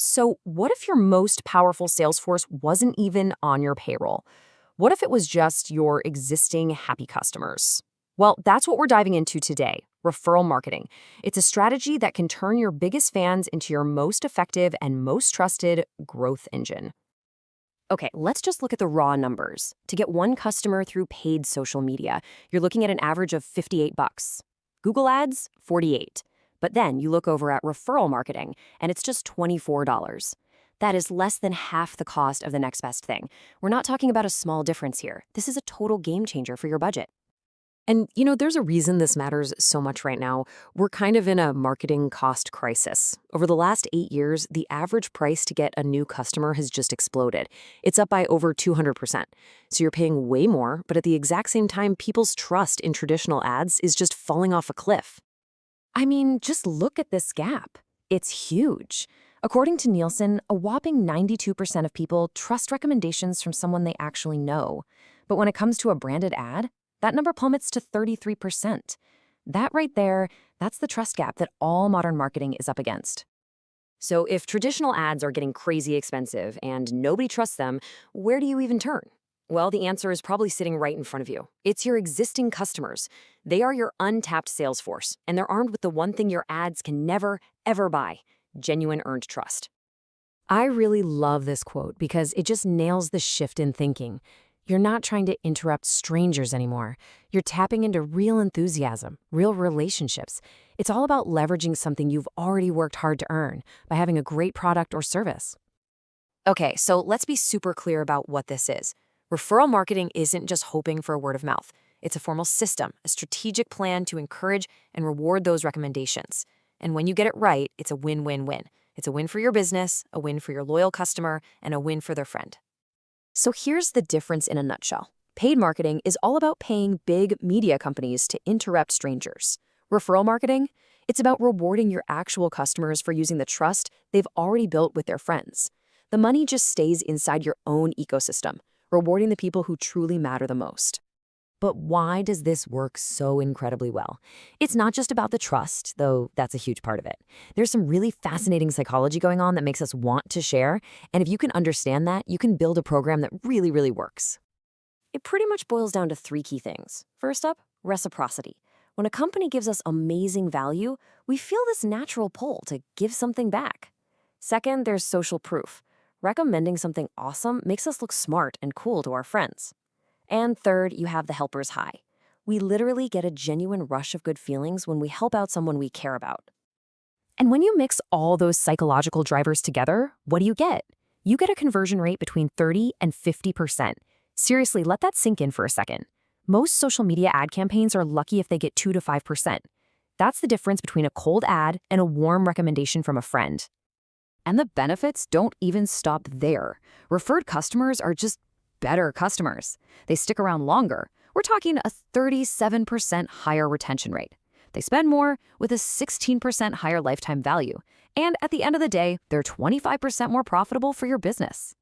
So, what if your most powerful sales force wasn't even on your payroll? What if it was just your existing happy customers? Well, that's what we're diving into today, referral marketing. It's a strategy that can turn your biggest fans into your most effective and most trusted growth engine. Okay, let's just look at the raw numbers. To get one customer through paid social media, you're looking at an average of 58 bucks. Google Ads, 48. But then you look over at referral marketing, and it's just $24. That is less than half the cost of the next best thing. We're not talking about a small difference here. This is a total game changer for your budget. And there's a reason this matters so much right now. We're kind of in a marketing cost crisis. Over the last 8 years, the average price to get a new customer has just exploded. It's up by over 200%. So you're paying way more, but at the exact same time, people's trust in traditional ads is just falling off a cliff. I mean, just look at this gap. It's huge. According to Nielsen, a whopping 92% of people trust recommendations from someone they actually know. But when it comes to a branded ad, that number plummets to 33%. That right there, that's the trust gap that all modern marketing is up against. So if traditional ads are getting crazy expensive and nobody trusts them, where do you even turn? Well, the answer is probably sitting right in front of you. It's your existing customers. They are your untapped sales force, and they're armed with the one thing your ads can never, ever buy: genuine earned trust. I really love this quote because it just nails the shift in thinking. You're not trying to interrupt strangers anymore. You're tapping into real enthusiasm, real relationships. It's all about leveraging something you've already worked hard to earn by having a great product or service. Okay, so let's be super clear about what this is. Referral marketing isn't just hoping for a word of mouth. It's a formal system, a strategic plan to encourage and reward those recommendations. And when you get it right, it's a win-win-win. It's a win for your business, a win for your loyal customer, and a win for their friend. So here's the difference in a nutshell. Paid marketing is all about paying big media companies to interrupt strangers. Referral marketing, it's about rewarding your actual customers for using the trust they've already built with their friends. The money just stays inside your own ecosystem, rewarding the people who truly matter the most. But why does this work so incredibly well? It's not just about the trust, though that's a huge part of it. There's some really fascinating psychology going on that makes us want to share, and if you can understand that, you can build a program that really, really works. It pretty much boils down to three key things. First up, reciprocity. When a company gives us amazing value, we feel this natural pull to give something back. Second, there's social proof. Recommending something awesome makes us look smart and cool to our friends. And third, you have the helper's high. We literally get a genuine rush of good feelings when we help out someone we care about. And when you mix all those psychological drivers together, what do you get? You get a conversion rate between 30 and 50%. Seriously, let that sink in for a second. Most social media ad campaigns are lucky if they get 2 to 5%. That's the difference between a cold ad and a warm recommendation from a friend. And the benefits don't even stop there. Referred customers are just better customers. They stick around longer. We're talking a 37% higher retention rate. They spend more with a 16% higher lifetime value. And at the end of the day, they're 25% more profitable for your business.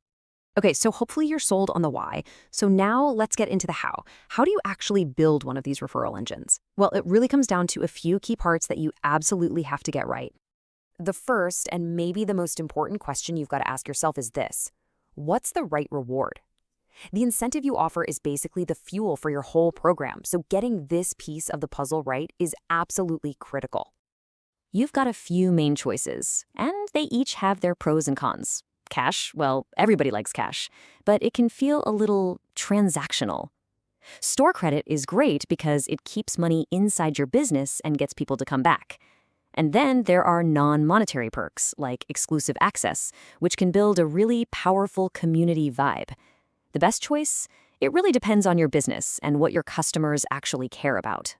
Okay, so hopefully you're sold on the why. So now let's get into the how. How do you actually build one of these referral engines? Well, it really comes down to a few key parts that you absolutely have to get right. The first, and maybe the most important question you've got to ask yourself is this: what's the right reward? The incentive you offer is basically the fuel for your whole program, so getting this piece of the puzzle right is absolutely critical. You've got a few main choices, and they each have their pros and cons. Cash, well, everybody likes cash, but it can feel a little transactional. Store credit is great because it keeps money inside your business and gets people to come back. And then there are non-monetary perks, like exclusive access, which can build a really powerful community vibe. The best choice? It really depends on your business and what your customers actually care about.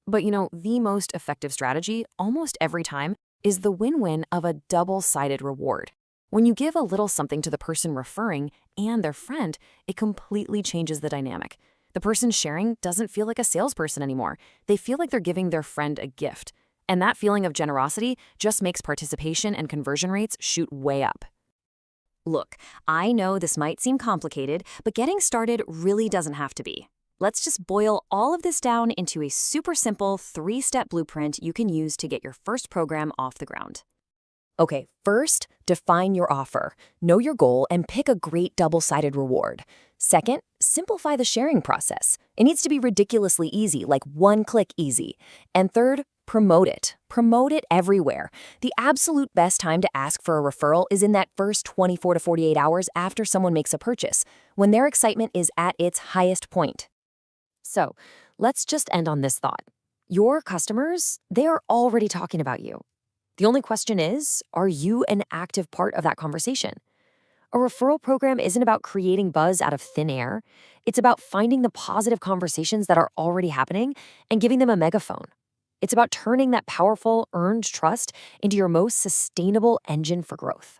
But the most effective strategy, almost every time, is the win-win of a double-sided reward. When you give a little something to the person referring and their friend, it completely changes the dynamic. The person sharing doesn't feel like a salesperson anymore. They feel like they're giving their friend a gift. And that feeling of generosity just makes participation and conversion rates shoot way up. Look, I know this might seem complicated, but getting started really doesn't have to be. Let's just boil all of this down into a super simple 3-step blueprint you can use to get your first program off the ground. Okay, first, define your offer. Know your goal and pick a great double-sided reward. Second, simplify the sharing process. It needs to be ridiculously easy, like one-click easy. And third, promote it. Promote it everywhere. The absolute best time to ask for a referral is in that first 24 to 48 hours after someone makes a purchase, when their excitement is at its highest point. So let's just end on this thought. Your customers, they are already talking about you. The only question is, are you an active part of that conversation? A referral program isn't about creating buzz out of thin air. It's about finding the positive conversations that are already happening and giving them a megaphone. It's about turning that powerful, earned trust into your most sustainable engine for growth.